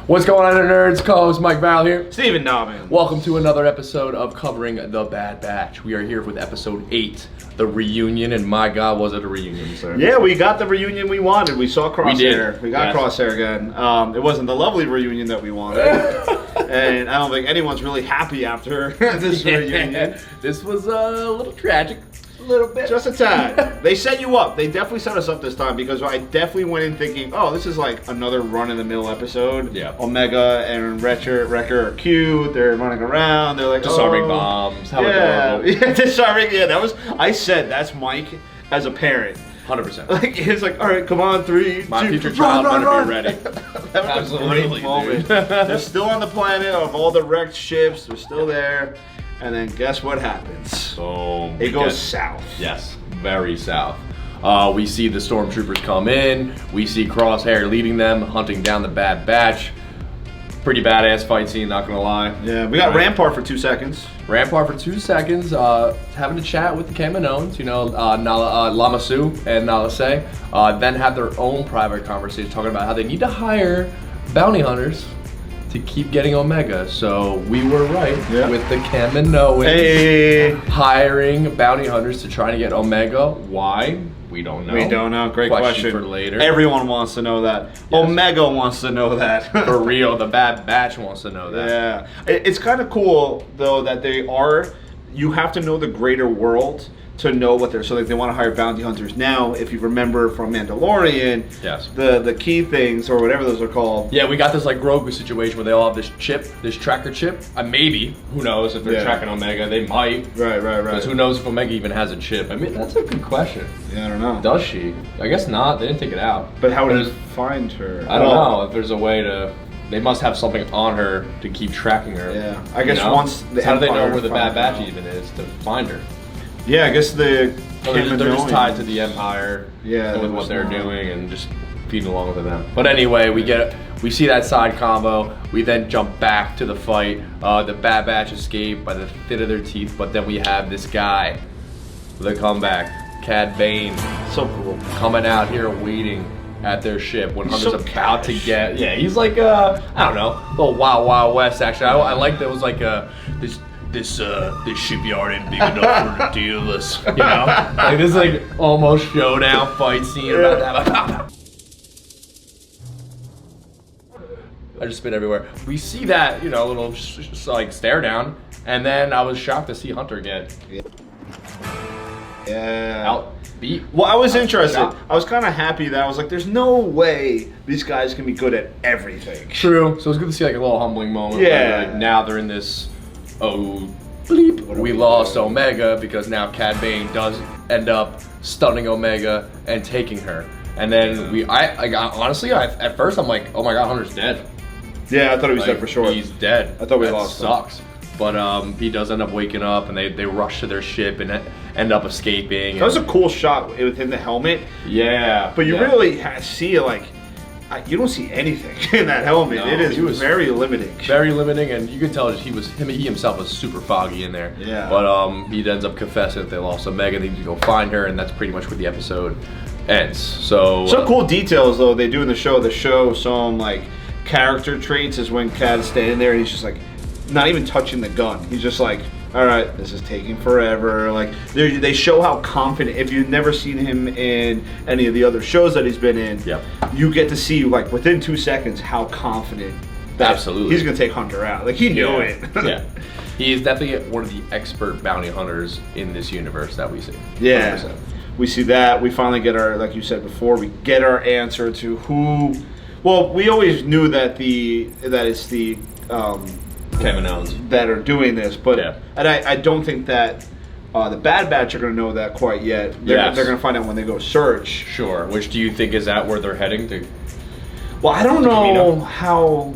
What's going on, nerds? Co-host Mike Varall here. Steven Dobbins. Welcome to another episode of covering The Bad Batch. We are here with episode 8, the reunion, and my God, was it a reunion, sir? Yeah, we got the reunion we wanted. We saw Crosshair. We got yes. Crosshair again. It wasn't the lovely reunion that we wanted. And I don't think anyone's really happy after this reunion. This was a little tragic. A little bit. Just a tad. They set you up. They definitely set us up this time because I definitely went in thinking, oh, this is like another run-in-the-middle episode. Yeah. Omega and Wrecker are cute. They're running around. They're like, disarming bombs. How adorable. Yeah, disarming. Yeah, that was. I said that's Mike as a parent. 100%. Like it's like, all right, come on, 3, My 2, future child better be ready. That was a great moment. They're still on the planet of all the wrecked ships. They're still there. And then guess what happens? Boom. It goes south. Yes, very south. We see the stormtroopers come in. We see Crosshair leading them, hunting down the Bad Batch. Pretty badass fight scene, not gonna lie. Yeah, we got Rampart for 2 seconds. Rampart for 2 seconds, having a chat with the Kaminoans, Lama Su and Nala Se. Then have their own private conversation talking about how they need to hire bounty hunters to keep getting Omega. So we were right with the Kaminoans hiring bounty hunters to try to get Omega. Why? We don't know. We don't know. Great question. For later. Everyone wants to know that. Yes. Omega wants to know that. For real, the Bad Batch wants to know that. Yeah. It's kind of cool, though, that you have to know the greater world to know what they're, so like they want to hire bounty hunters. Now, if you remember from Mandalorian, yes, the key things, or whatever those are called. Yeah, we got this like Grogu situation where they all have this chip, this tracker chip. Maybe, who knows if they're tracking Omega, they might. Right. Because who knows if Omega even has a chip. I mean, that's a good question. Yeah, I don't know. Does she? I guess not, they didn't take it out. But how would he find her? I don't know if there's a way to, they must have something on her to keep tracking her. Yeah, I guess once the how do they know where the Bad Batch even is to find her? Yeah, I guess they're just tied to the Empire, with what they're doing and just feeding along with them. But anyway, we see that side combo. We then jump back to the fight. The Bad Batch escape by the thin of their teeth, but then we have this guy, the comeback, Cad Bane, so cool, coming out here waiting at their ship when Hunter's about to get. Yeah, he's like I don't know, a little Wild Wild West. Actually, I like that it was like this shipyard ain't big enough for the dealers, you know? Like this like almost showdown fight scene about to have I just spit everywhere. We see that, little like stare down, and then I was shocked to see Hunter get outbeat. Well, I was interested. I was kind of happy that I was like, there's no way these guys can be good at everything. True. So it was good to see like a little humbling moment. Yeah. Like, now they're in this bleep. We lost Omega because now Cad Bane does end up stunning Omega and taking her. And then honestly, at first I'm like, oh my God, Hunter's dead. Yeah, I thought he was dead for sure. He's dead. I thought we lost him. Sucks. But he does end up waking up, and they rush to their ship and end up escaping. That was a cool shot within the helmet. Yeah. But you really see like, you don't see anything in that helmet. No, it was very limiting. Very limiting, and you could tell he himself was super foggy in there. Yeah. But he ends up confessing that they lost Omega. They need to go find her, and that's pretty much where the episode ends. So some cool details though they do in the show. The show some like character traits is when Cad is standing there and he's just like not even touching the gun. He's just like, all right, this is taking forever. Like they show how confident. If you've never seen him in any of the other shows that he's been in, you get to see like within 2 seconds how confident that he's gonna take Hunter out. Like he knew it. Yeah, he is definitely one of the expert bounty hunters in this universe that we see. Yeah, 100%. We see that. We finally get our, like you said before, we get our answer to who. Well, we always knew that it's the Kaminoans that are doing this, but and I don't think that the Bad Batch are going to know that quite yet. They're going to find out when they go search. Sure. Which do you think is that where they're heading to? Well, I don't know how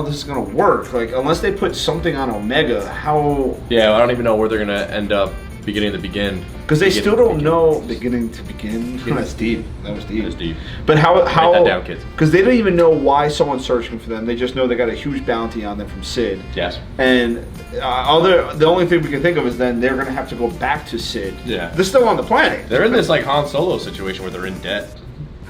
this is going to work. Like unless they put something on Omega, how? Yeah, I don't even know where they're going to end up beginning to begin. Because they still don't know beginning to begin. That's deep. That was deep. That's deep. But how? Write that down, kids. Because they don't even know why someone's searching for them. They just know they got a huge bounty on them from Sid. Yes. And the only thing we can think of is then they're gonna have to go back to Sid. Yeah. They're still on the planet. They're in this like Han Solo situation where they're in debt.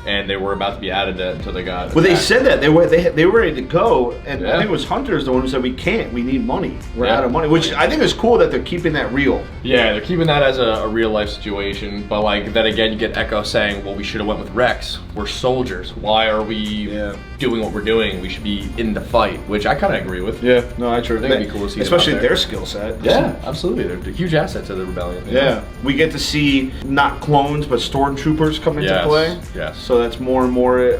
and they were about to be added until they got. Well, they attacked. said that they were ready to go, and I think it was Hunter's the one who said we can't. We need money. We're out of money, which I think is cool that they're keeping that real. Yeah, they're keeping that as a real life situation. But like then again, you get Echo saying, "Well, we should have went with Rex. We're soldiers. Why are we doing what we're doing? We should be in the fight." Which I kind of agree with. Yeah, no, I true. I think it'd be cool to see, especially their skill set. Yeah, absolutely. They're a huge asset to the rebellion. Yeah, we get to see not clones but stormtroopers come into play. Yes. So that's more and more,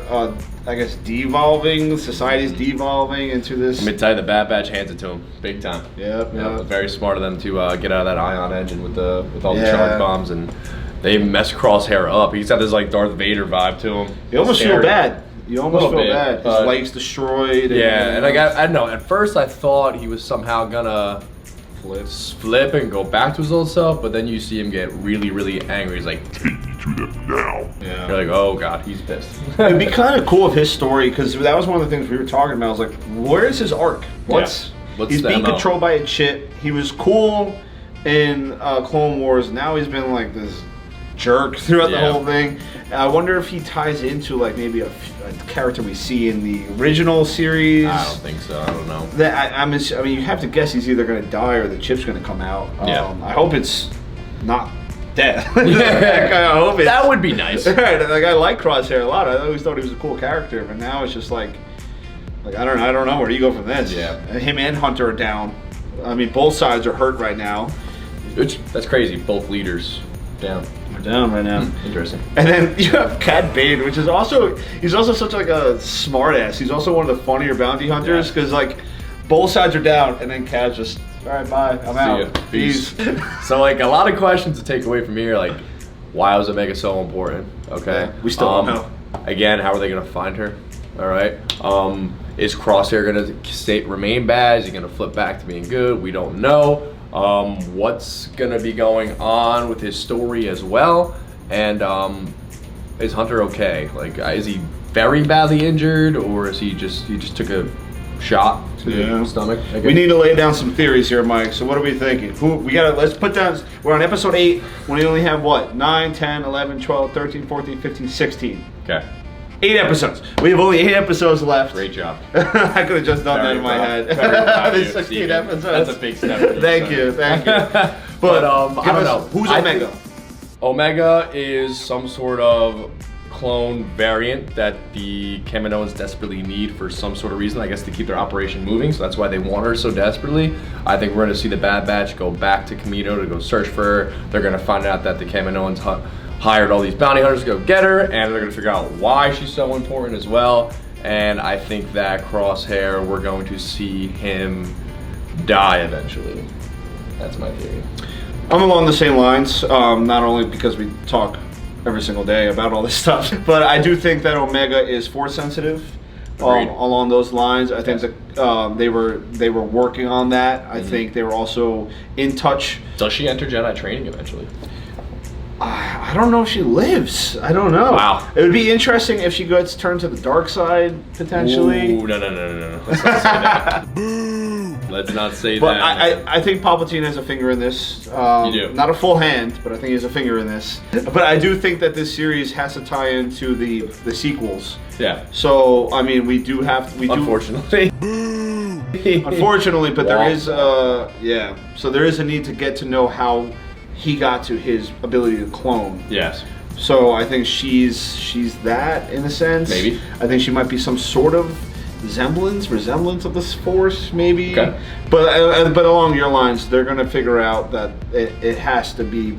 I guess, devolving. Society's devolving into this. Let me tell you, the Bad Batch hands it to him, big time. Yep. Very smart of them to get out of that ion engine with all the charge bombs, and they mess Crosshair up. He's got this like Darth Vader vibe to him. You almost feel bad. You almost feel bad. His legs destroyed. And like I don't know. At first, I thought he was somehow gonna flip and go back to his old self, but then you see him get really, really angry. He's like, "Take me to them now." Yeah. You're like, "Oh God, he's pissed." It'd be kind of cool if his story, because that was one of the things we were talking about. I was like, "Where's his arc? What's he's being controlled by a chip. He was cool in Clone Wars. Now he's been like this jerk throughout the whole thing. I wonder if he ties into like maybe a character we see in the original series. I don't think so. I don't know. I mean, you have to guess he's either going to die or the chip's going to come out. I hope it's not death. I hope it's, that would be nice. Right, like I like Crosshair a lot. I always thought he was a cool character, but now it's just like I don't know where do you go from this. Yeah, him and Hunter are down. I mean, both sides are hurt right now. That's crazy. Both leaders down. Down right now. Interesting. And then you have Cad Bane, which is he's also such like a smart ass. He's also one of the funnier bounty hunters because like both sides are down, and then Cad's just, all right, bye, I'm out. Peace. So like a lot of questions to take away from here, like why was Omega so important? Okay, we still don't know. Again, how are they gonna find her? All right. Is Crosshair gonna remain bad? Is he gonna flip back to being good? We don't know. What's gonna be going on with his story as well, and is Hunter okay? Like, is he very badly injured, or is he just took a shot to the stomach? We need to lay down some theories here, Mike. So what are we thinking? Let's put down. We're on episode 8. We only have what? 9, 10, 11, 12, 13, 14, 15, 16. Okay. 8 episodes. We have only 8 episodes left. Great job. I could have just done that in my head. There's 16 episodes. That's a big step. Thank you. But I don't know. Who's Omega? Omega is some sort of clone variant that the Kaminoans desperately need for some sort of reason, I guess, to keep their operation moving. So that's why they want her so desperately. I think we're going to see the Bad Batch go back to Kamino to go search for her. They're going to find out that the Kaminoans hired all these bounty hunters to go get her, and they're going to figure out why she's so important as well. And I think that Crosshair, we're going to see him die eventually. That's my theory. I'm along the same lines, not only because we talk every single day about all this stuff, but I do think that Omega is force sensitive. Along those lines, I think that they were working on that. I think they were also in touch. Does she enter Jedi training eventually? I don't know if she lives. I don't know. Wow. It would be interesting if she gets turned to the dark side, potentially. Ooh, no. Let's not say that. Boo! Let's not say but that. I think Palpatine has a finger in this. You do. Not a full hand, but I think he has a finger in this. But I do think that this series has to tie into the sequels. Yeah. So, I mean, we do. Unfortunately. Unfortunately, but there is, So there is a need to get to know how he got to his ability to clone. Yes. So I think she's that in a sense. Maybe. I think she might be some sort of resemblance of this force, maybe. Okay. But along your lines, they're gonna figure out that it has to be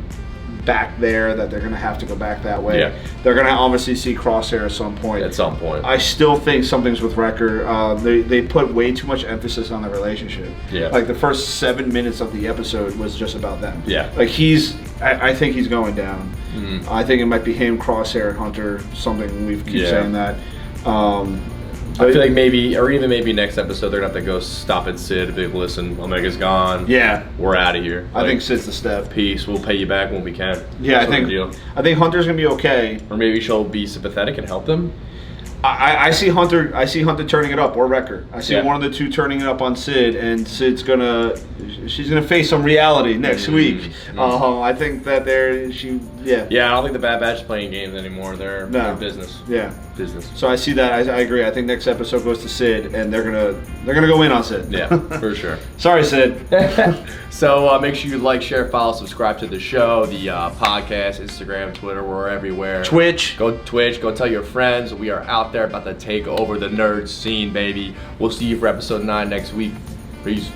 back there, that they're gonna have to go back that way. Yeah. They're gonna obviously see Crosshair at some point. I still think something's with Wrecker. They put way too much emphasis on the relationship. Yeah. Like the first 7 minutes of the episode was just about them. Yeah. Like I think he's going down. Mm-hmm. I think it might be him, Crosshair, and Hunter. Something we keep saying that. I feel like maybe next episode they're gonna have to go stop at Sid. Be like, listen, Omega's gone. Yeah, we're out of here. I think Sid's the step. Peace. We'll pay you back when we can. Yeah, I think Hunter's gonna be okay. Or maybe she'll be sympathetic and help them. I see Hunter turning it up, or Wrecker. I see one of the two turning it up on Sid, and she's gonna face some reality next week. I think that Yeah. Yeah, I don't think the Bad Batch is playing games anymore. They're business. Yeah. Business. So I see that. I agree. I think next episode goes to Sid, and they're gonna go in on Sid. Yeah, for sure. Sorry, Sid. So make sure you like, share, follow, subscribe to the show, the podcast, Instagram, Twitter. We're everywhere. Twitch. Go Twitch. Go tell your friends. We are out there about to take over the nerd scene, baby. We'll see you for episode 9 next week. Peace.